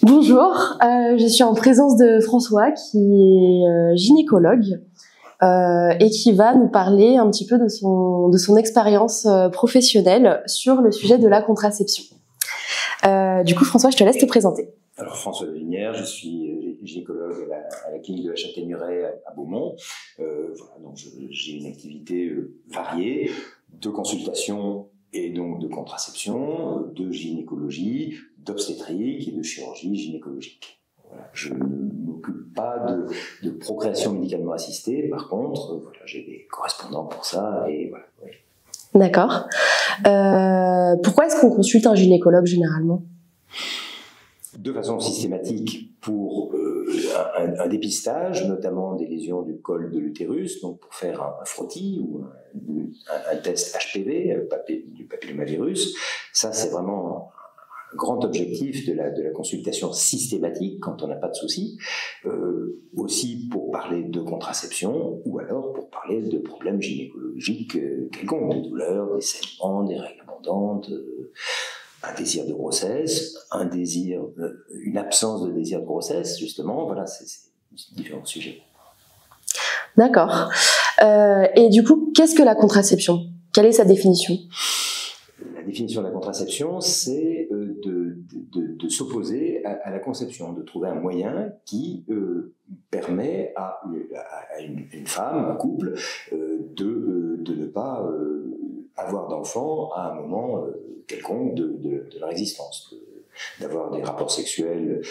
Bonjour, je suis en présence de François qui est gynécologue et qui va nous parler un petit peu de son expérience professionnelle sur le sujet de la contraception. Du coup, François, je te laisse te présenter. Alors, François Linière, je suis gynécologue à la clinique de la Châtaigneraie à Beaumont. Voilà, donc j'ai une activité variée de consultation et donc de contraception, de gynécologie, d'obstétrique et de chirurgie gynécologique. Voilà, je ne m'occupe pas de procréation médicalement assistée. Par contre, voilà, j'ai des correspondants pour ça et voilà. Oui. D'accord. Pourquoi est-ce qu'on consulte un gynécologue généralement ? De façon systématique pour un dépistage, notamment des lésions du col de l'utérus, donc pour faire un frottis ou un test HPV, du papillomavirus. Ça, c'est vraiment un grand objectif de la consultation systématique quand on n'a pas de soucis. Aussi pour parler de contraception ou alors pour parler de problèmes gynécologiques quelconques, des douleurs, des saignements, des règles abondantes, un désir de grossesse, une absence de désir de grossesse, justement, voilà, c'est différents sujets. D'accord. Et du coup, qu'est-ce que la contraception ? Quelle est sa définition ? La définition de la contraception, c'est de s'opposer à la conception, de trouver un moyen qui permet à une femme, un couple, de ne pas avoir d'enfant à un moment quelconque de leur existence, d'avoir des rapports sexuels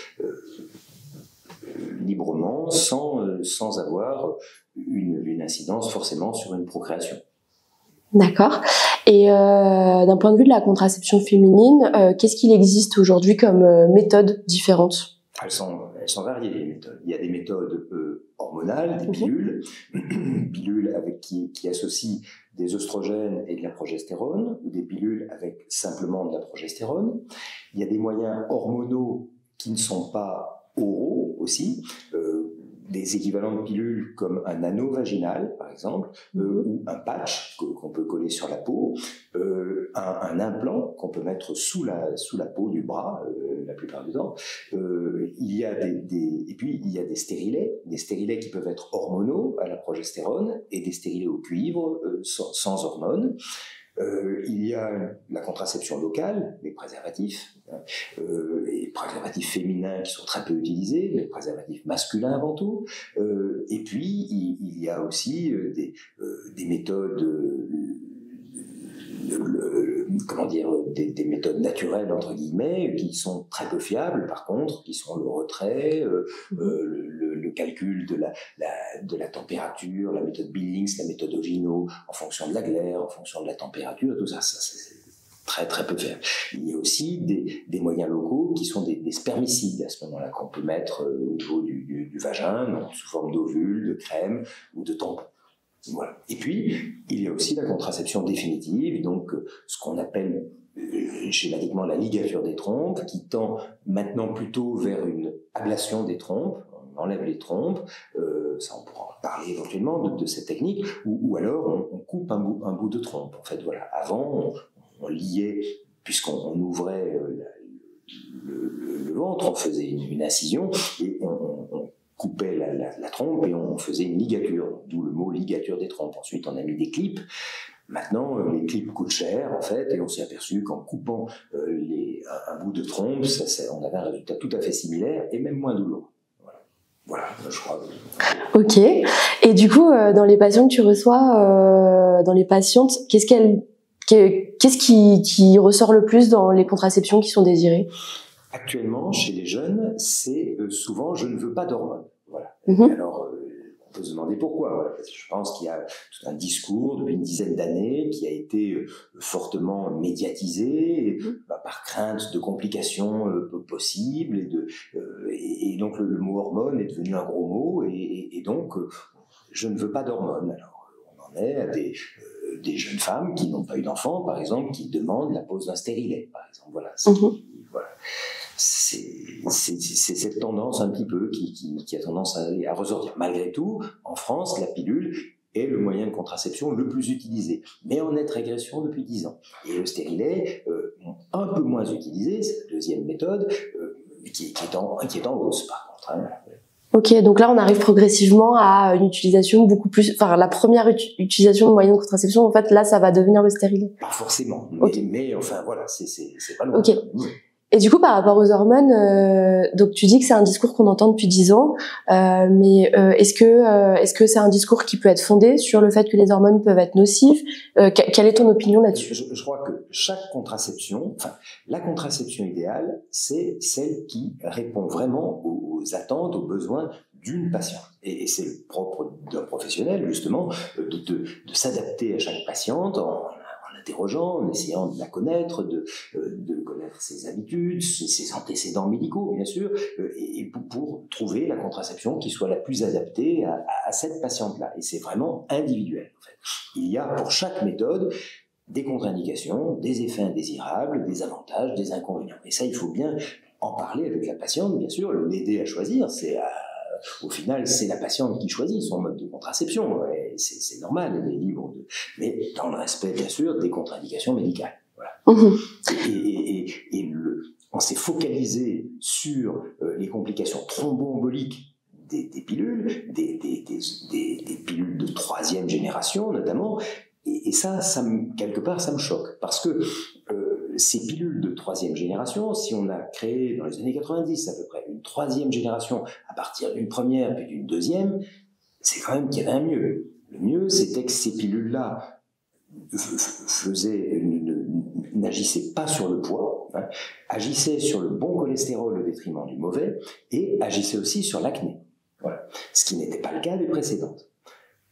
librement sans avoir une incidence forcément sur une procréation. D'accord. Et d'un point de vue de la contraception féminine, qu'est-ce qu'il existe aujourd'hui comme méthodes différentes ? Elles sont variées, les méthodes. Il y a des méthodes hormonales, des pilules, pilules qui associent des oestrogènes et de la progestérone, ou des pilules avec simplement de la progestérone. Il y a des moyens hormonaux qui ne sont pas oraux aussi, des équivalents de pilules comme un anneau vaginal, par exemple, ou un patch qu'on peut coller sur la peau, un implant qu'on peut mettre sous la peau du bras, la plupart du temps. Et puis, il y a des stérilets qui peuvent être hormonaux à la progestérone et des stérilets au cuivre sans hormones. Il y a la contraception locale, les préservatifs, les préservatifs féminins qui sont très peu utilisés, les préservatifs masculins avant tout. Et puis, il y a aussi des méthodes, des méthodes naturelles, entre guillemets, qui sont très peu fiables, par contre, qui sont le retrait, le calcul de la température, la méthode Billings, la méthode Ogino, en fonction de la glaire, en fonction de la température, tout ça c'est très très peu fiable. Il y a aussi des moyens locaux qui sont des spermicides à ce moment-là, qu'on peut mettre au niveau du vagin, donc sous forme d'ovule, de crème ou de tampon. Voilà. Et puis, il y a aussi la contraception définitive, donc ce qu'on appelle schématiquement la ligature des trompes, qui tend maintenant plutôt vers une ablation des trompes. On enlève les trompes, ça on pourra en parler éventuellement de cette technique, ou alors on coupe un bout de trompe. En fait, voilà. Avant, on liait, puisqu'on ouvrait le ventre, on faisait une incision et on coupait la trompe et on faisait une ligature, d'où le mot ligature des trompes. Ensuite, on a mis des clips. Maintenant, les clips coûtent cher, en fait, et on s'est aperçu qu'en coupant un bout de trompe, on avait un résultat tout à fait similaire et même moins douloureux. Voilà, je crois. Ok. Et du coup, dans les patients que tu reçois, dans les patientes, qu'est-ce qui ressort le plus dans les contraceptions qui sont désirées ? Actuellement, chez les jeunes, c'est souvent « je ne veux pas d'hormones ». Voilà. Alors, on peut se demander pourquoi. Voilà. Parce que je pense qu'il y a tout un discours depuis une dizaine d'années qui a été fortement médiatisé par crainte de complications possibles. Et donc, le mot « hormone » est devenu un gros mot. Et donc, je ne veux pas d'hormones. Alors, on en est à des jeunes femmes qui n'ont pas eu d'enfants, par exemple, qui demandent la pose d'un stérilet, par exemple. Voilà. Voilà. C'est cette tendance un petit peu qui a tendance à ressortir. Malgré tout, en France, la pilule est le moyen de contraception le plus utilisé, mais en nette régression depuis 10 ans. Et le stérilet, un peu moins utilisé, c'est la deuxième méthode, qui est en hausse par contre. Hein. Ok, donc là on arrive progressivement à une utilisation beaucoup plus, enfin la première utilisation de moyens de contraception, en fait là ça va devenir le stérilet. Pas forcément, Okay. mais enfin voilà, c'est pas loin. Ok. Et du coup, par rapport aux hormones, donc tu dis que c'est un discours qu'on entend depuis 10 ans, mais est-ce que c'est un discours qui peut être fondé sur le fait que les hormones peuvent être nocives? Quelle est ton opinion là-dessus? Je crois que chaque contraception, enfin la contraception idéale, c'est celle qui répond vraiment aux attentes, aux besoins d'une patiente. Et c'est le propre d'un professionnel justement de s'adapter à chaque patiente en interrogeant, en essayant de la connaître, de connaître ses habitudes, ses antécédents médicaux, bien sûr, et pour trouver la contraception qui soit la plus adaptée à cette patiente-là. Et c'est vraiment individuel, en fait. Il y a pour chaque méthode des contre-indications, des effets indésirables, des avantages, des inconvénients. Et ça, il faut bien en parler avec la patiente, bien sûr, l'aider à choisir. Au final, c'est la patiente qui choisit son mode de contraception. C'est normal, elle est libre mais dans le respect, bien sûr, des contre-indications médicales. Voilà. Mmh. On s'est focalisé sur les complications thromboemboliques des pilules, des pilules de 3e génération notamment. Et ça, quelque part, ça me choque. Parce que ces pilules de 3e génération, si on a créé dans les années 90 à peu près une 3e génération à partir d'une première puis d'une 2e, c'est quand même qu'il y avait un mieux. Le mieux, c'était que ces pilules-là n'agissaient pas sur le poids, hein, agissaient sur le bon cholestérol au détriment du mauvais, et agissaient aussi sur l'acné. Voilà. Ce qui n'était pas le cas des précédentes.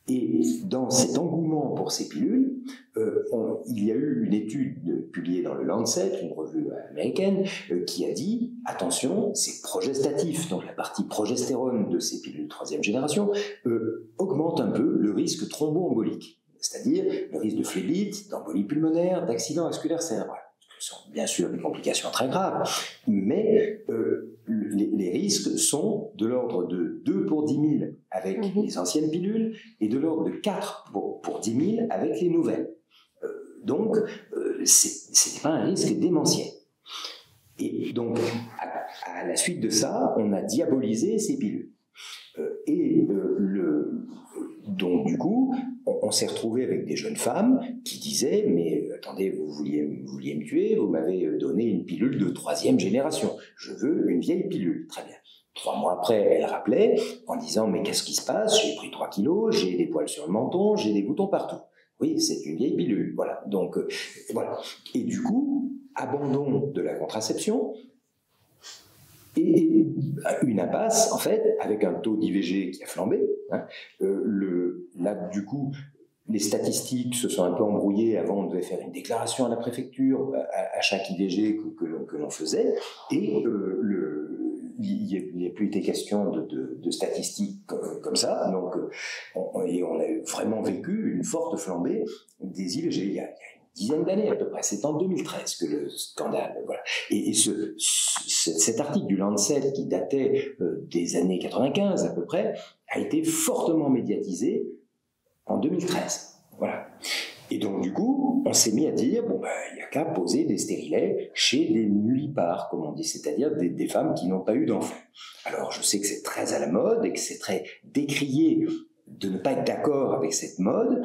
Et dans cet engouement pour ces pilules, il y a eu une étude publiée dans le Lancet, une revue américaine, qui a dit, attention, c'est progestatif, donc la partie progestérone de ces pilules de 3e génération augmente un peu le risque thromboembolique, c'est-à-dire le risque de phlébite, d'embolie pulmonaire, d'accident vasculaire cérébral. Ce sont bien sûr des complications très graves, mais les risques sont de l'ordre de 2 pour 10 000 avec les anciennes pilules et de l'ordre de 4 pour 10 000 avec les nouvelles. Donc, ce n'est pas un risque démentiel. Et donc, à la suite de ça, on a diabolisé ces pilules. Donc, du coup, on s'est retrouvé avec des jeunes femmes qui disaient « Mais attendez, vous vouliez me tuer, vous m'avez donné une pilule de 3e génération. Je veux une vieille pilule. » Très bien. 3 mois après, elle rappelait en disant « Mais qu'est-ce qui se passe? J'ai pris 3 kilos, j'ai des poils sur le menton, j'ai des boutons partout. » Oui, c'est une vieille pilule. Voilà. Donc, voilà. Et du coup, abandon de la contraception, et une impasse, en fait, avec un taux d'IVG qui a flambé. Hein. Là, du coup, les statistiques se sont un peu embrouillées. Avant, on devait faire une déclaration à la préfecture à chaque IVG que l'on faisait. Et il n'y a plus été question de statistiques comme ça. Donc, on a vraiment vécu une forte flambée des IVG. Il y a une dizaine d'années à peu près. C'est en 2013 que le scandale. Voilà. Et cet article du Lancet qui datait des années 95 à peu près a été fortement médiatisé en 2013. Voilà. Et donc du coup, on s'est mis à dire il n'y a qu'à poser des stérilets chez des nullipares, comme on dit, c'est-à-dire des femmes qui n'ont pas eu d'enfants. Alors je sais que c'est très à la mode et que c'est très décrié de ne pas être d'accord avec cette mode.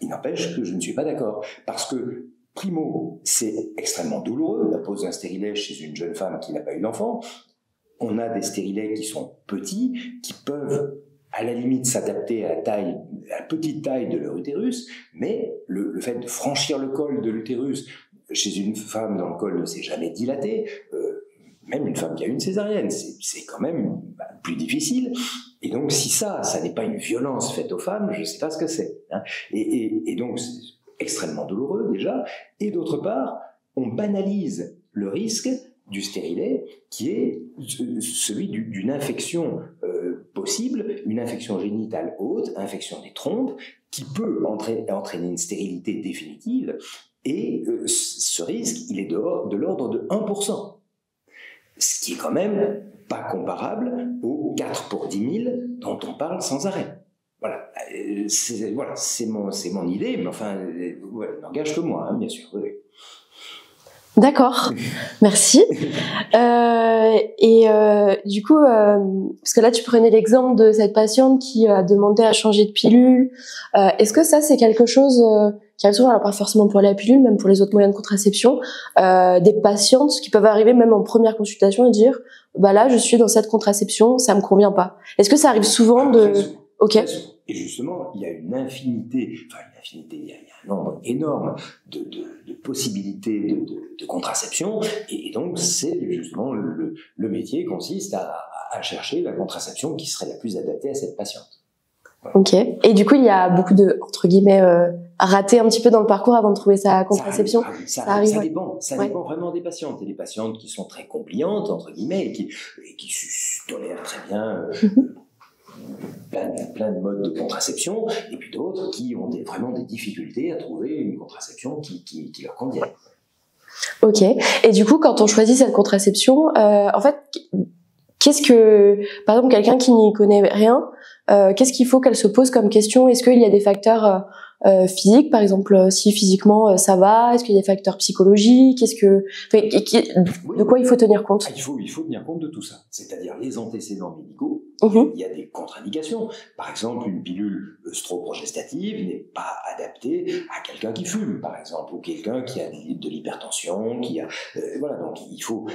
Il n'empêche que je ne suis pas d'accord. Parce que, primo, c'est extrêmement douloureux, la pose d'un stérilet chez une jeune femme qui n'a pas eu d'enfant. On a des stérilets qui sont petits, qui peuvent, à la limite, s'adapter à la petite taille de leur utérus, mais le fait de franchir le col de l'utérus chez une femme dont le col ne s'est jamais dilaté, même une femme qui a eu une césarienne, c'est quand même plus difficile. Et donc, si ça n'est pas une violence faite aux femmes, je ne sais pas ce que c'est. Hein. Et donc, c'est extrêmement douloureux déjà. Et d'autre part, on banalise le risque du stérilet, qui est celui d'une infection possible, une infection génitale haute, infection des trompes, qui peut entraîner une stérilité définitive. Et ce risque, il est de l'ordre de 1%. Ce qui est quand même pas comparable aux 4 pour 10 000 dont on parle sans arrêt. Voilà, c'est mon idée, mais enfin, ouais, n'engage que moi, hein, bien sûr. Oui. D'accord, merci. Du coup, parce que là tu prenais l'exemple de cette patiente qui a demandé à changer de pilule. Est-ce que ça c'est quelque chose qui arrive souvent, alors pas forcément pour la pilule, même pour les autres moyens de contraception, des patientes qui peuvent arriver même en première consultation et dire, bah là je suis dans cette contraception, ça me convient pas. Est-ce que ça arrive souvent de... Très souvent. Ok. Très souvent. Et justement, il y a une infinité, il y a un nombre énorme de possibilités de contraception, et donc c'est justement le métier consiste à chercher la contraception qui serait la plus adaptée à cette patiente. Voilà. Ok. Et du coup, il y a beaucoup de, entre guillemets, ratés un petit peu dans le parcours avant de trouver sa contraception. Ça arrive, ça dépend vraiment des patientes. Il y a des patientes qui sont très compliantes, entre guillemets, et qui tolèrent très bien plein de modes de contraception, et puis d'autres qui ont vraiment des difficultés à trouver une contraception qui leur convienne. Ok. Et du coup, quand on choisit cette contraception, en fait, qu'est-ce que, par exemple, quelqu'un qui n'y connaît rien, qu'est-ce qu'il faut qu'elle se pose comme question? Est-ce qu'il y a des facteurs physiques, par exemple, si physiquement ça va? Est-ce qu'il y a des facteurs psychologiques? De quoi il faut tenir compte? Il faut tenir compte de tout ça, c'est-à-dire les antécédents médicaux. Il y a des contre-indications. Par exemple, une pilule œstroprogestative n'est pas adaptée à quelqu'un qui fume, par exemple, ou quelqu'un qui a de l'hypertension, voilà. Donc il faut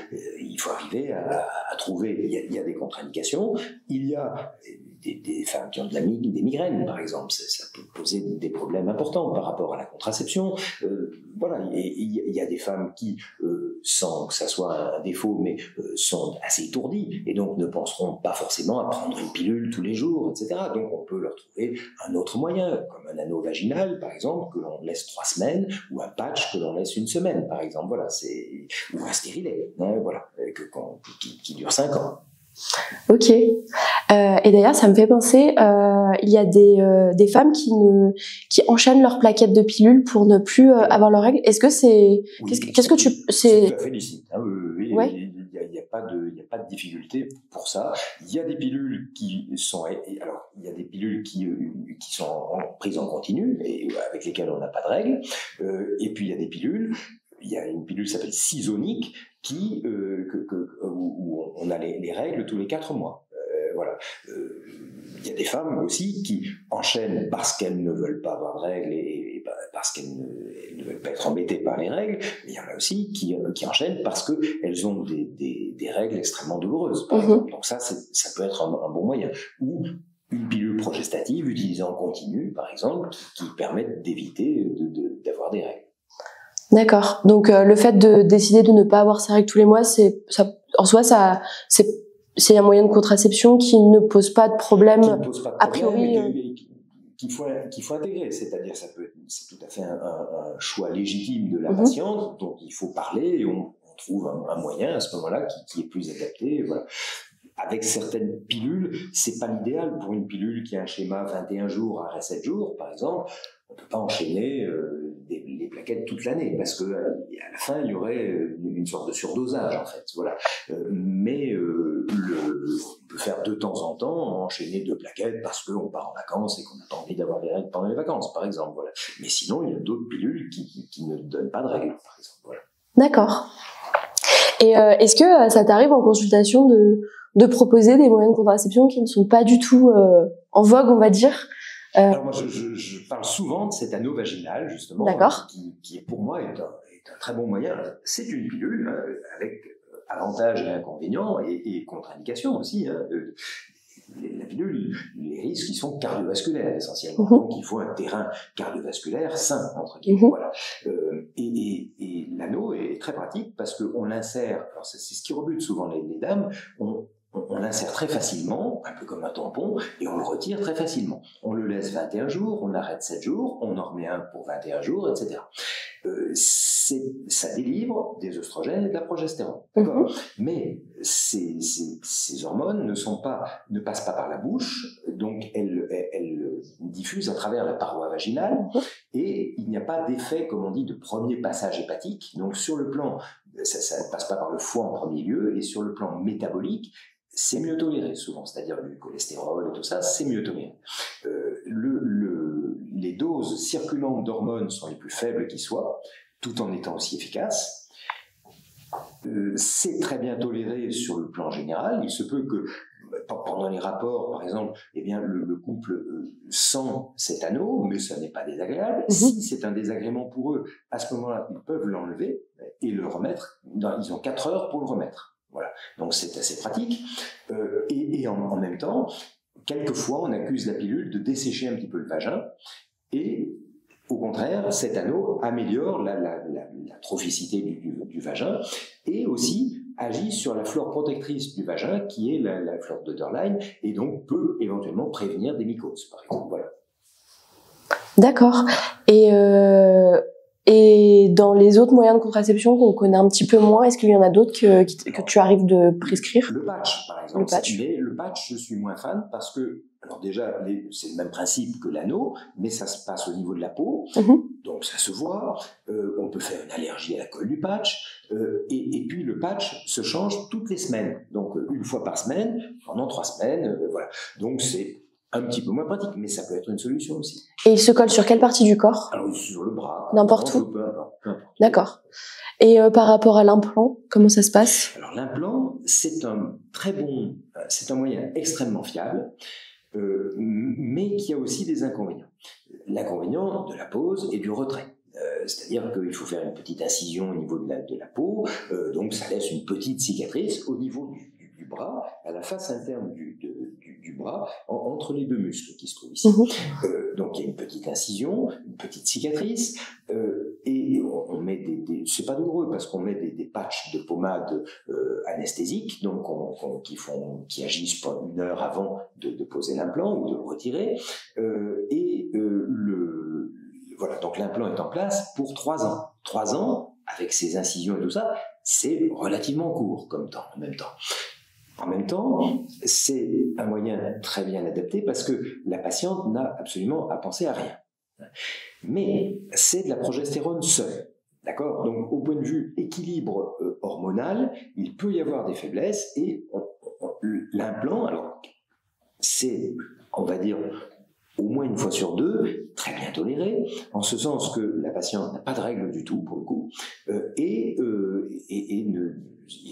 arriver à trouver. Il y a des contre-indications. Il y a des femmes qui ont des migraines, par exemple. Ça peut poser des problèmes importants par rapport à la contraception. Voilà. Il y a des femmes qui, sans que ça soit un défaut, mais sont assez étourdies et donc ne penseront pas forcément à prendre une pilule tous les jours, etc. Donc on peut leur trouver un autre moyen, comme un anneau vaginal, par exemple, que l'on laisse 3 semaines, ou un patch que l'on laisse 1 semaine, par exemple. Voilà, ou un stérilet, hein, voilà, qui dure 5 ans. Ok. Et d'ailleurs, ça me fait penser, il y a des femmes qui enchaînent leurs plaquettes de pilules pour ne plus avoir leurs règles. Est-ce que c'est... Oui, qu'est-ce que tu... C'est tout à fait licite. Hein, oui, ouais. Il n'y a pas de difficulté pour ça. Il y a des pilules qui sont... Alors, il y a des pilules qui sont prises en continu et avec lesquelles on n'a pas de règles. Et puis, il y a des pilules... Il y a une pilule qui s'appelle Cysonic où on a les règles tous les 4 mois. Voilà. Il y a des femmes aussi qui enchaînent parce qu'elles ne veulent pas avoir de règles et parce qu'elles ne veulent pas être embêtées par les règles. Mais il y en a aussi qui enchaînent parce qu'elles ont des règles extrêmement douloureuses, par exemple. Donc ça peut être un bon moyen. Ou une pilule progestative utilisée en continu, par exemple, qui permettent d'éviter d'avoir des règles. D'accord. Donc le fait de décider de ne pas avoir ses règles tous les mois, c'est un moyen de contraception qui ne pose pas de problème, a priori. Qu'il faut intégrer, c'est-à-dire c'est tout à fait un choix légitime de la patiente, donc il faut parler et on trouve un moyen à ce moment-là qui est plus adapté. Voilà. Avec certaines pilules, c'est pas l'idéal. Pour une pilule qui a un schéma 21 jours, arrêt 7 jours, par exemple, on peut pas enchaîner les plaquettes toute l'année parce que à la fin il y aurait une sorte de surdosage en fait. Voilà. Mais on peut faire de temps en temps enchaîner 2 plaquettes parce qu'on part en vacances et qu'on n'a pas envie d'avoir des règles pendant les vacances, par exemple. Voilà. Mais sinon, il y a d'autres pilules qui ne donnent pas de règles, par exemple. Voilà. D'accord. Et est-ce que ça t'arrive en consultation de proposer des moyens de contraception qui ne sont pas du tout en vogue, on va dire? Alors moi, je parle souvent de cet anneau vaginal, justement, qui pour moi est un très bon moyen. C'est une pilule avec avantages et inconvénients et contre-indications aussi. Hein. La pilule, les risques, ils sont cardiovasculaires essentiellement. Donc il faut un terrain cardiovasculaire sain, entre guillemets. Voilà. Et l'anneau est très pratique parce qu'on l'insère, alors c'est ce qui rebute souvent les dames, on l'insère très facilement, un peu comme un tampon, et on le retire très facilement. On le laisse 21 jours, on arrête 7 jours, on en remet un pour 21 jours, etc. Ça délivre des œstrogènes et de la progestérone. Mais ces hormones ne passent pas par la bouche, donc elles diffusent à travers la paroi vaginale, et il n'y a pas d'effet, comme on dit, de premier passage hépatique. Donc sur le plan, ça ne passe pas par le foie en premier lieu, et sur le plan métabolique, c'est mieux toléré souvent, c'est-à-dire du cholestérol et tout ça, c'est mieux toléré. Les doses circulantes d'hormones sont les plus faibles qui soient, tout en étant aussi efficaces. C'est très bien toléré sur le plan général. Il se peut que pendant les rapports, par exemple, eh bien, le couple sent cet anneau, mais ça n'est pas désagréable. Si c'est un désagrément pour eux, à ce moment-là, ils peuvent l'enlever et le remettre. Ils ont 4 heures pour le remettre. Voilà. Donc c'est assez pratique. Et en même temps, quelquefois, on accuse la pilule de dessécher un petit peu le vagin. Et au contraire, cet anneau améliore la trophicité du vagin et aussi agit sur la flore protectrice du vagin, qui est la flore d'Oederlein, et donc peut éventuellement prévenir des mycoses, par exemple. Voilà. D'accord. Et dans les autres moyens de contraception qu'on connaît un petit peu moins, est-ce qu'il y en a d'autres que tu arrives de prescrire? Le patch, par exemple. Mais le patch, je suis moins fan parce que, alors déjà, c'est le même principe que l'anneau, mais ça se passe au niveau de la peau, donc ça se voit. On peut faire une allergie à la colle du patch, et puis le patch se change toutes les semaines, donc une fois par semaine, pendant 3 semaines, voilà. Donc c'est un petit peu moins pratique, mais ça peut être une solution aussi. Et il se colle sur quelle partie du corps? Alors sur le bras. N'importe où. Peu importe. D'accord. Et par rapport à l'implant, comment ça se passe? Alors l'implant, c'est un moyen extrêmement fiable, mais qui a aussi des inconvénients. L'inconvénient de la pose et du retrait. C'est-à-dire qu'il faut faire une petite incision au niveau de la peau, donc ça laisse une petite cicatrice au niveau du bras, à la face interne du bras, entre les 2 muscles qui se trouvent ici. Donc il y a une petite incision, une petite cicatrice, et on met c'est pas douloureux parce qu'on met des patchs de pommade anesthésiques, donc qui agissent pour 1 heure avant de poser l'implant ou de le retirer, voilà, donc l'implant est en place pour 3 ans. 3 ans, avec ses incisions et tout ça, c'est relativement court comme temps, en même temps. En même temps, c'est un moyen très bien adapté parce que la patiente n'a absolument à penser à rien. Mais c'est de la progestérone seule. D'accord ? Donc, au point de vue équilibre hormonal, il peut y avoir des faiblesses et l'implant, alors, c'est, on va dire, au moins 1 fois sur 2, très bien toléré, en ce sens que la patiente n'a pas de règles du tout, pour le coup, et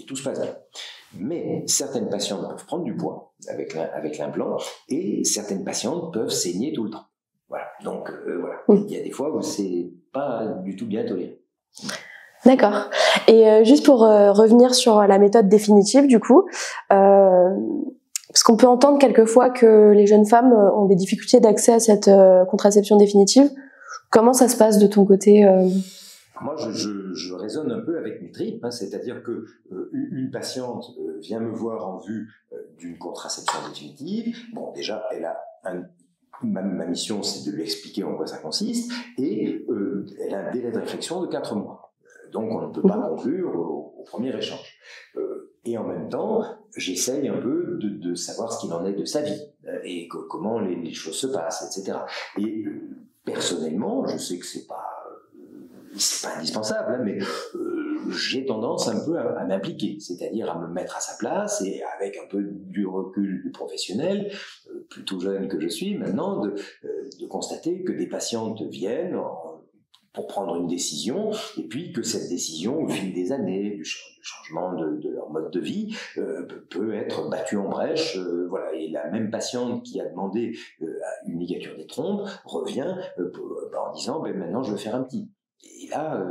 tout se passe bien. Mais certaines patientes peuvent prendre du poids avec l'implant, et certaines patientes peuvent saigner tout le temps. Voilà. Donc, voilà. Il y a des fois où c'est pas du tout bien toléré. D'accord. Et juste pour revenir sur la méthode définitive, du coup, parce qu'on peut entendre quelquefois que les jeunes femmes ont des difficultés d'accès à cette contraception définitive. Comment ça se passe de ton côté Moi, je raisonne un peu avec mes tripes, c'est-à-dire que une patiente vient me voir en vue d'une contraception définitive. Bon, déjà, elle a ma mission, c'est de lui expliquer en quoi ça consiste, et elle a un délai de réflexion de 4 mois. Donc, on ne peut pas conclure au premier échange. Et en même temps, j'essaye un peu de savoir ce qu'il en est de sa vie et comment les choses se passent, etc. Et personnellement, je sais que c'est pas indispensable, mais j'ai tendance un peu à m'impliquer, c'est-à-dire à me mettre à sa place et avec un peu du recul du professionnel, plutôt jeune que je suis maintenant, de constater que des patientes viennent pour prendre une décision, et puis que cette décision, au fil des années, du changement de leur mode de vie, peut être battue en brèche. Voilà. Et la même patiente qui a demandé une ligature des trompes revient en disant maintenant je veux faire un petit. Et là,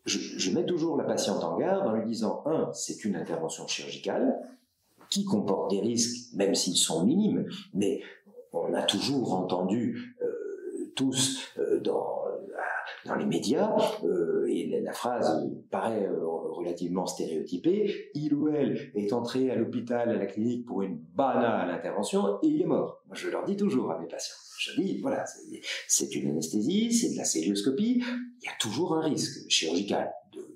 je mets toujours la patiente en garde en lui disant, c'est une intervention chirurgicale qui comporte des risques, même s'ils sont minimes, mais on a toujours entendu tous dans les médias, et la phrase paraît relativement stéréotypée, il ou elle est entré à l'hôpital, à la clinique pour une banale intervention et il est mort. Moi, je leur dis toujours à mes patients, je dis, voilà, c'est une anesthésie, c'est de la célioscopie, il y a toujours un risque chirurgical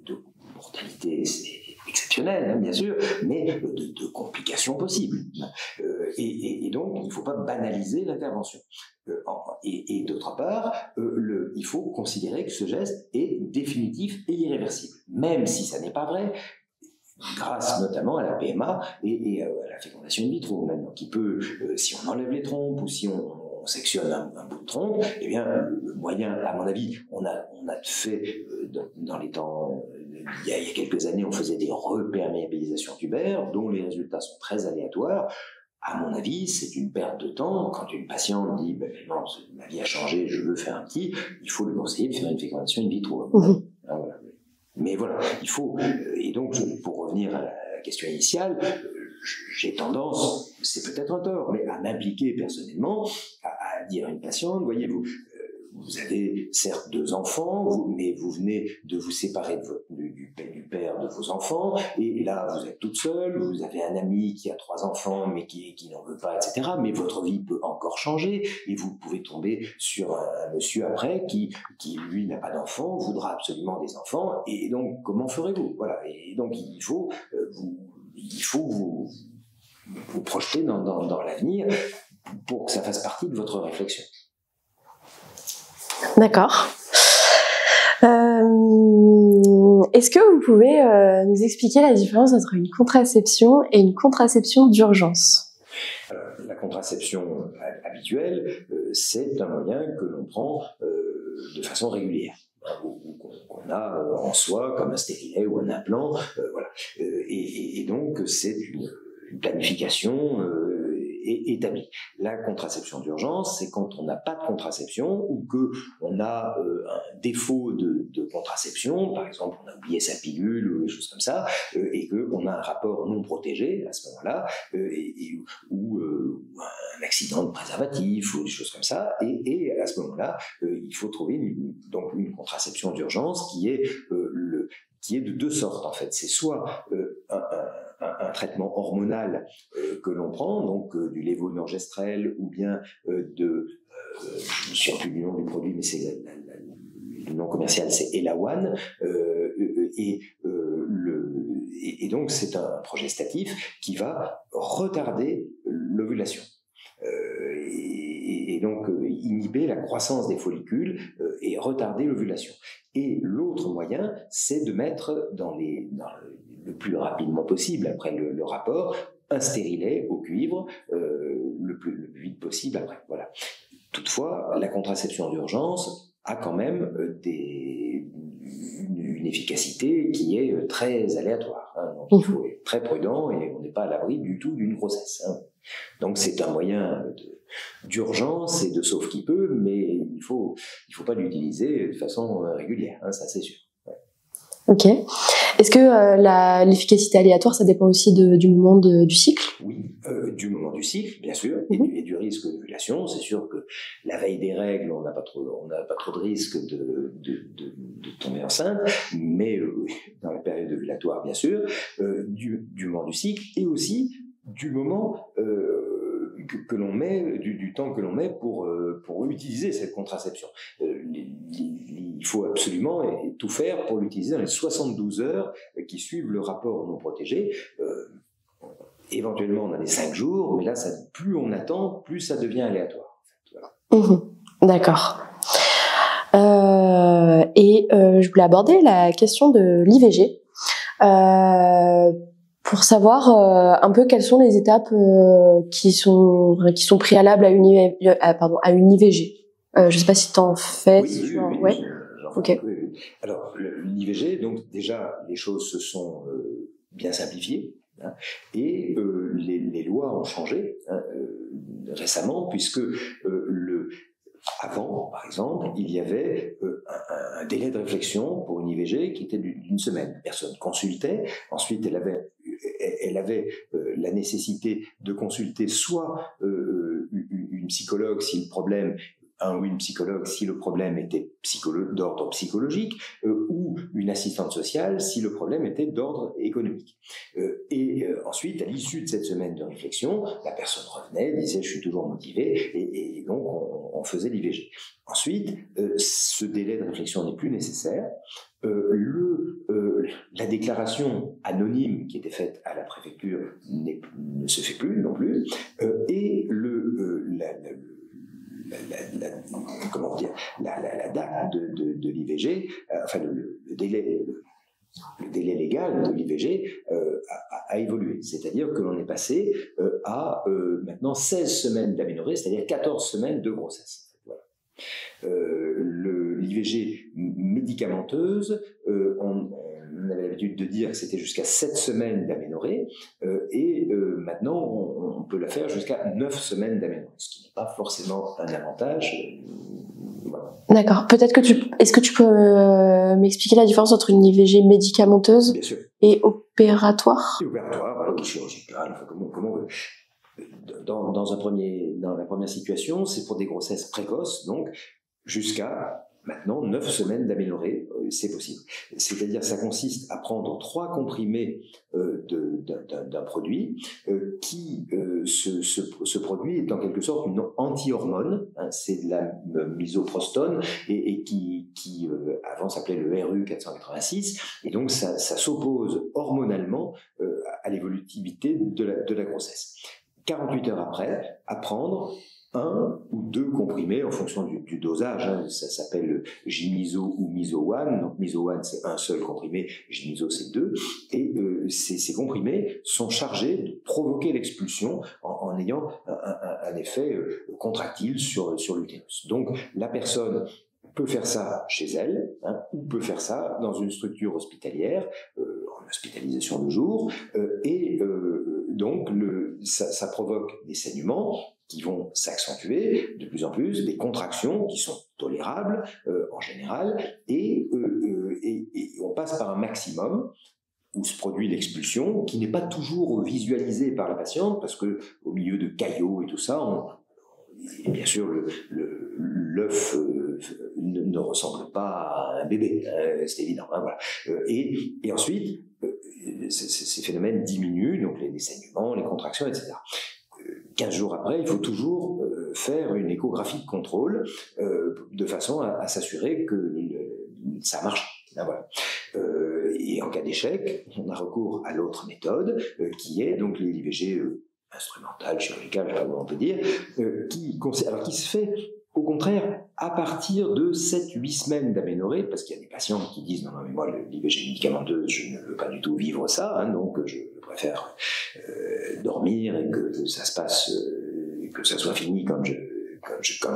de mortalité, c'est exceptionnel, bien sûr, mais de complications possibles. Et donc, il ne faut pas banaliser l'intervention. Et d'autre part, il faut considérer que ce geste est définitif et irréversible. Même si ça n'est pas vrai, grâce notamment à la PMA et à la fécondation in vitro, maintenant, qui peut, si on enlève les trompes ou si on sectionne un bout de trompe, eh bien, le moyen, à mon avis, on a fait dans les temps il y a quelques années, on faisait des reperméabilisations tubaires dont les résultats sont très aléatoires. À mon avis, c'est une perte de temps. Quand une patiente dit non, ma vie a changé, je veux faire un petit, il faut lui conseiller de faire une fécondation in vitro. Voilà. Mais voilà, il faut. Et donc, pour revenir à la question initiale, j'ai tendance, c'est peut-être un tort, mais à m'impliquer personnellement, à dire à une patiente, voyez-vous, vous avez certes 2 enfants, mais vous venez de vous séparer du père de vos enfants, et là vous êtes toute seule, vous avez un ami qui a 3 enfants, mais qui n'en veut pas, etc. Mais votre vie peut encore changer, et vous pouvez tomber sur un monsieur après qui lui n'a pas d'enfants, voudra absolument des enfants, et donc comment ferez-vous? Voilà, et donc il faut vous projeter dans l'avenir pour que ça fasse partie de votre réflexion. D'accord. Est-ce que vous pouvez nous expliquer la différence entre une contraception et une contraception d'urgence? La contraception habituelle, c'est un moyen que l'on prend de façon régulière, qu'on a en soi, comme un stérilet ou un implant, voilà. Et donc, c'est une planification établie. La contraception d'urgence, c'est quand on n'a pas de contraception ou qu'on a un défaut de contraception, par exemple on a oublié sa pilule ou des choses comme ça, et qu'on a un rapport non protégé à ce moment-là, ou un accident de préservatif ou des choses comme ça, et à ce moment-là, il faut trouver donc une contraception d'urgence qui est de 2 sortes en fait. C'est soit un traitement hormonal que l'on prend, donc du lévonorgestrel ou bien je ne me souviens plus du nom du produit, mais c'est le nom commercial, c'est Elawan, et donc c'est un progestatif qui va retarder l'ovulation. Et donc inhiber la croissance des follicules et retarder l'ovulation. Et l'autre moyen, c'est de mettre le plus rapidement possible après le rapport, un stérilet au cuivre le plus vite possible après. Voilà. Toutefois, la contraception d'urgence a quand même une efficacité qui est très aléatoire. Donc il faut être très prudent et on n'est pas à l'abri du tout d'une grossesse. Donc c'est un moyen d'urgence et de sauve qui peut, mais il faut pas l'utiliser de façon régulière, ça c'est sûr. Ouais. Ok. Est-ce que l'efficacité aléatoire, ça dépend aussi du moment du cycle? Oui, du moment du cycle, bien sûr, et du risque d'ovulation. C'est sûr que la veille des règles, on n'a pas trop de risque de tomber enceinte, mais dans la période ovulatoire, bien sûr, du moment du cycle, et aussi du moment que l'on met, du temps que l'on met pour utiliser cette contraception. Il faut absolument tout faire pour l'utiliser dans les 72 heures qui suivent le rapport non protégé. Éventuellement, on a les 5 jours, mais là, plus on attend, plus ça devient aléatoire. Voilà. D'accord. Je voulais aborder la question de l'IVG. Pour savoir un peu quelles sont les étapes qui sont préalables à une IVG. Je sais pas si tu en fais. Oui. Ouais. Ok. Oui. Alors l'IVG, donc déjà les choses se sont bien simplifiées, et les lois ont changé récemment, puisque avant, par exemple, il y avait un délai de réflexion pour une IVG qui était d'une semaine. La personne consultait, ensuite elle avait la nécessité de consulter soit une psychologue si le problème, ou une psychologue si le problème était d'ordre psychologique, ou une assistante sociale si le problème était d'ordre économique. Ensuite, à l'issue de cette semaine de réflexion, la personne revenait, disait « je suis toujours motivée », et donc on faisait l'IVG. Ensuite, ce délai de réflexion n'est plus nécessaire. La déclaration anonyme qui était faite à la préfecture ne se fait plus non plus, et la date de l'IVG, enfin le délai légal de l'IVG a évolué. C'est-à-dire que l'on est passé à maintenant 16 semaines d'aménorrhée, c'est-à-dire 14 semaines de grossesse. Voilà. L'IVG médicamenteuse, on l'habitude de dire que c'était jusqu'à 7 semaines d'aménorrhée, et maintenant on peut la faire jusqu'à 9 semaines d'aménorrhée, ce qui n'est pas forcément un avantage. Voilà. D'accord. Peut-être que est-ce que tu peux m'expliquer la différence entre une IVG médicamenteuse et opératoire? Et opératoire, ou chirurgicale, enfin, comment on veut. Dans la première situation, c'est pour des grossesses précoces, donc jusqu'à maintenant 9 semaines d'aménorrhée, c'est possible. C'est-à-dire, ça consiste à prendre 3 comprimés d'un produit qui, ce produit est en quelque sorte une anti-hormone, hein, c'est de la misoprostone et qui avant s'appelait le RU 486, et donc ça s'oppose hormonalement à l'évolutivité de la grossesse. 48 heures après, à prendre 1 ou 2 comprimés en fonction du dosage, hein. Ça s'appelle Gimiso ou Miso-1. Donc Miso-1 c'est un seul comprimé, Gimiso c'est 2, et ces comprimés sont chargés de provoquer l'expulsion en ayant un effet contractile sur l'utérus. Donc la personne peut faire ça chez elle, hein, ou peut faire ça dans une structure hospitalière, en hospitalisation de jour, et donc ça provoque des saignements qui vont s'accentuer de plus en plus, des contractions qui sont tolérables en général, et on passe par un maximum où se produit l'expulsion, qui n'est pas toujours visualisée par la patiente, parce que au milieu de caillots et tout ça, et bien sûr, l'œuf ne ressemble pas à un bébé, c'est évident. Hein, voilà. Et ensuite, ces phénomènes diminuent, donc les saignements, les contractions, etc. 15 jours après, il faut toujours faire une échographie de contrôle de façon à s'assurer que ça marche. Ah, voilà. Et en cas d'échec, on a recours à l'autre méthode, qui est donc l'IVG instrumentale, chirurgicale, on peut dire, qui se fait au contraire à partir de 7-8 semaines d'aménorrhée, parce qu'il y a des patients qui disent non, mais moi l'IVG médicamenteuse, je ne veux pas du tout vivre ça, hein, donc je préfère dormir et que ça se passe, que ça soit fini quand je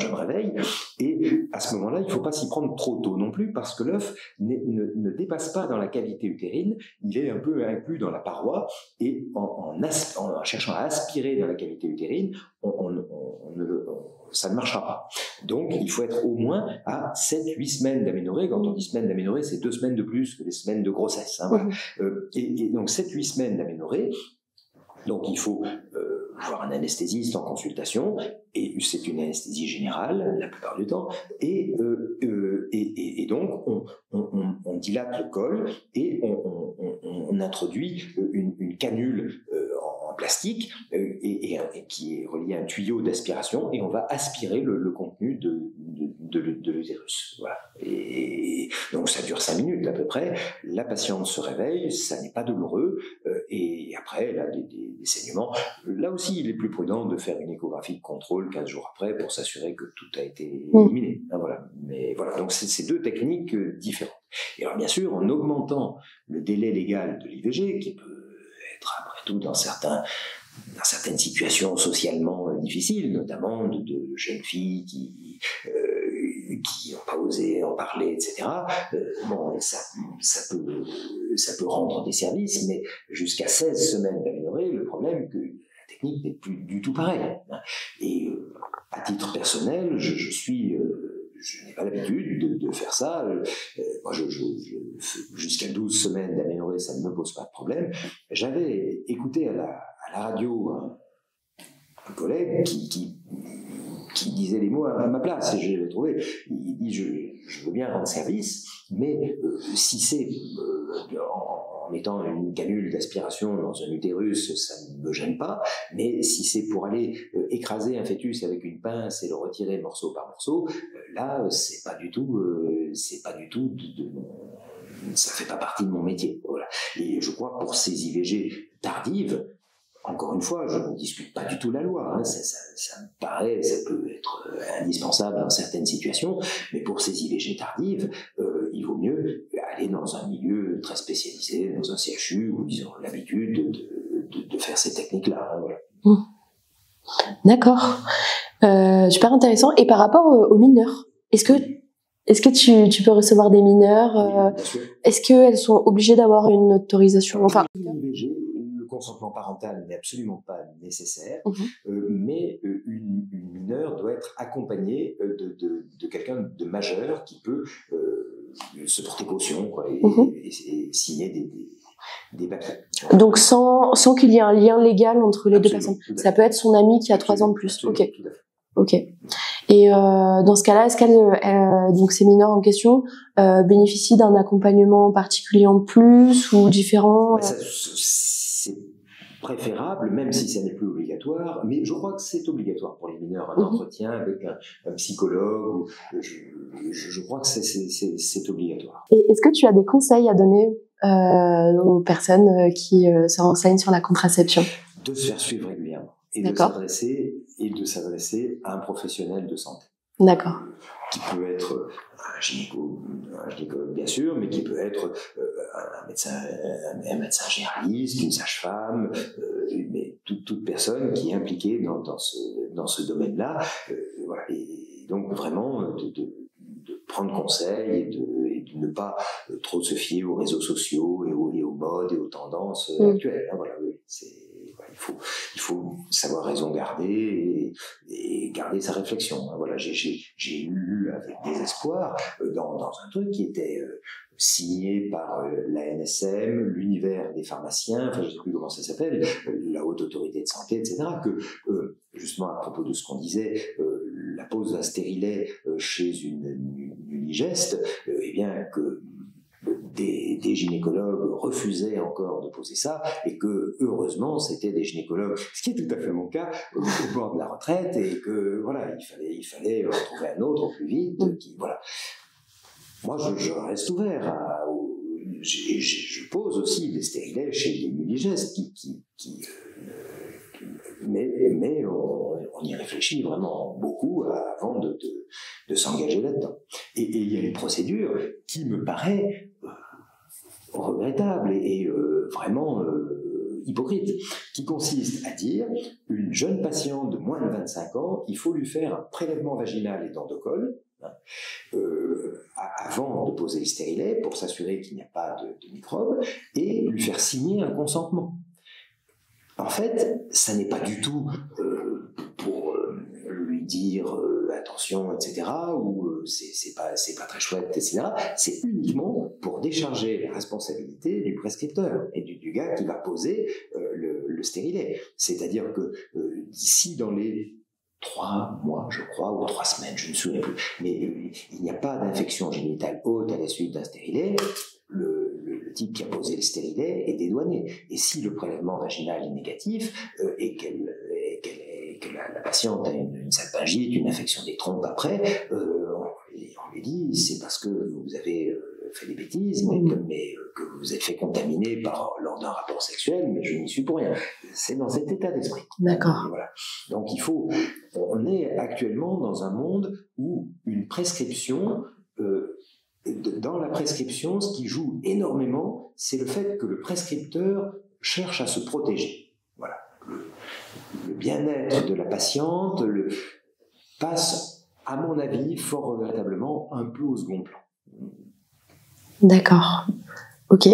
me réveille. Et à ce moment-là, il ne faut pas s'y prendre trop tôt non plus, parce que l'œuf ne dépasse pas dans la cavité utérine, il est un peu inclus dans la paroi, et en cherchant à aspirer dans la cavité utérine, ça ne marchera pas. Donc, il faut être au moins à 7-8 semaines d'aménorrhée. Quand on dit semaines d'aménorrhée, c'est 2 semaines de plus que les semaines de grossesse. Hein, voilà. Et donc, 7-8 semaines d'aménorrhée. Donc, il faut voir un anesthésiste en consultation, et c'est une anesthésie générale la plupart du temps, et donc on dilate le col et on introduit une canule en plastique et qui est reliée à un tuyau d'aspiration, et on va aspirer le contenu de l'utérus. Voilà. Et donc ça dure 5 minutes à peu près. La patiente se réveille, ça n'est pas douloureux, et après elle a des saignements. Là aussi, il est plus prudent de faire une échographie de contrôle 15 jours après pour s'assurer que tout a été éliminé. Hein, voilà. Mais voilà, donc c'est 2 techniques différentes. Et alors bien sûr, en augmentant le délai légal de l'IVG, qui peut être après tout dans certaines situations socialement difficiles, notamment de jeunes filles qui n'ont pas osé en parler, etc. Bon, ça peut rendre des services, mais jusqu'à 16 semaines d'aménorrhée, le problème est que la technique n'est plus du tout pareille. Et à titre personnel, je n'ai pas l'habitude de faire ça. Moi, jusqu'à 12 semaines d'aménorrhée, ça ne me pose pas de problème. J'avais écouté à la radio un collègue qui disait les mots à ma place, et je l'ai trouvé. Il dit je veux bien rendre service, mais si c'est en mettant une canule d'aspiration dans un utérus, ça ne me gêne pas, mais si c'est pour aller écraser un fœtus avec une pince et le retirer morceau par morceau, là c'est pas du tout ça fait pas partie de mon métier. Voilà. Et je crois que pour ces IVG tardives, encore une fois, je ne discute pas du tout la loi, hein. Ça me paraît, ça peut être indispensable dans certaines situations, mais pour ces IVG tardives, il vaut mieux aller dans un milieu très spécialisé, dans un CHU, où ils ont l'habitude de faire ces techniques-là. Hein, voilà. D'accord. Super intéressant. Et par rapport aux mineurs, est-ce que Est-ce que tu peux recevoir des mineurs Oui, bien sûr. Est-ce qu'elles sont obligées d'avoir une autorisation? Enfin, l'IVG, le consentement parental n'est absolument pas nécessaire, Mhm. mais une mineure doit être accompagnée de quelqu'un de majeur qui peut se porter caution, quoi, Mhm. et signer des papiers. Donc sans qu'il y ait un lien légal entre les deux personnes. Ça peut être son ami qui a 3 ans de plus. Absolument, Ok. tout à fait. Ok. Et dans ce cas-là, est-ce qu'elle, donc ces mineurs en question, bénéficient d'un accompagnement particulier en plus ou différent? Ben, c'est préférable, même si ça n'est plus obligatoire, mais je crois que c'est obligatoire pour les mineurs, un entretien avec un psychologue. Je crois que c'est obligatoire. Et est-ce que tu as des conseils à donner aux personnes qui se renseignent sur la contraception? De se faire suivre régulièrement et de s'adresser à un professionnel de santé. D'accord. Qui peut être un gynécologue bien sûr, mais qui peut être un médecin généraliste, une sage-femme, mais toute personne qui est impliquée dans ce domaine-là. Voilà. Et donc vraiment de prendre conseil et de ne pas trop se fier aux réseaux sociaux et aux modes et aux tendances actuelles. Voilà, oui, il faut savoir raison garder et garder sa réflexion. Voilà, j'ai lu avec désespoir dans un truc qui était signé par la NSM, l'univers des pharmaciens, enfin je ne sais plus comment ça s'appelle, la haute autorité de santé, etc., que justement à propos de ce qu'on disait, la pose d'un stérilet chez une unigeste, eh bien que des gynécologues refusaient encore de poser ça, et que heureusement c'était des gynécologues, ce qui est tout à fait mon cas, au bord de la retraite, et que voilà, il fallait trouver un autre au plus vite. Voilà. Moi, je reste ouvert je pose aussi des stérilets chez des unigestes mais on y réfléchit vraiment beaucoup avant de s'engager là-dedans. Et il y a une procédure qui me paraît regrettable et vraiment hypocrite, qui consiste à dire une jeune patiente de moins de 25 ans, il faut lui faire un prélèvement vaginal et d'endocolle avant de poser le stérilet pour s'assurer qu'il n'y a pas de microbes et lui faire signer un consentement. En fait, ça n'est pas du tout pour lui dire attention, etc., ou c'est pas très chouette, etc. C'est uniquement pour décharger la responsabilité du prescripteur et du gars qui va poser le stérilet. C'est-à-dire que d'ici dans les 3 mois, je crois, ou 3 semaines, je ne me souviens plus, mais il n'y a pas d'infection génitale haute à la suite d'un stérilet, le type qui a posé le stérilet est dédouané. Et si le prélèvement vaginal est négatif et que la patiente a une salpingite, une infection des trompes après, on lui dit c'est parce que vous avez fait des bêtises, mais que vous vous êtes fait contaminer lors d'un rapport sexuel, mais je n'y suis pour rien. C'est dans cet état d'esprit. D'accord. Voilà. Donc on est actuellement dans un monde où une prescription, dans la prescription, ce qui joue énormément, c'est le fait que le prescripteur cherche à se protéger. Voilà. Le bien-être de la patiente passe, à mon avis, fort regrettablement, un peu au second plan. D'accord. Ok.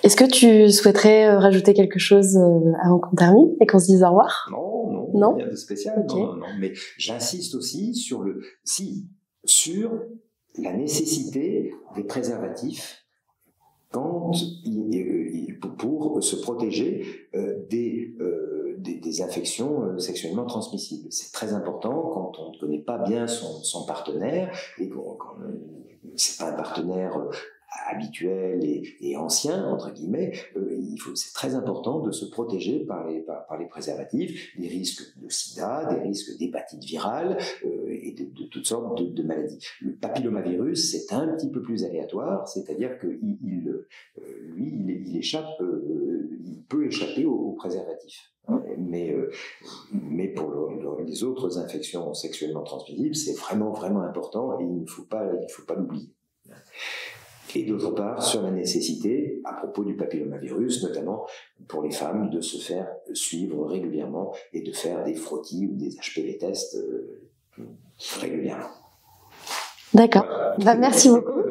Est-ce que tu souhaiterais rajouter quelque chose avant qu'on termine et qu'on se dise au revoir? Non, rien de spécial. Okay. Non. Mais j'insiste aussi sur la nécessité des préservatifs pour se protéger des infections sexuellement transmissibles. C'est très important quand on ne connaît pas bien son partenaire et quand c'est pas un partenaire habituel et ancien, entre guillemets, c'est très important de se protéger par les préservatifs des risques de sida, des risques d'hépatite virale et de toutes sortes de maladies. Le papillomavirus, c'est un petit peu plus aléatoire, c'est-à-dire qu'il échappe, il peut échapper aux préservatifs. Mais pour les autres infections sexuellement transmissibles, c'est vraiment, vraiment important et il ne faut pas l'oublier. Et d'autre part, sur la nécessité, à propos du papillomavirus, notamment pour les femmes, de se faire suivre régulièrement et de faire des frottis ou des HPV tests régulièrement. D'accord. Bah, merci beaucoup.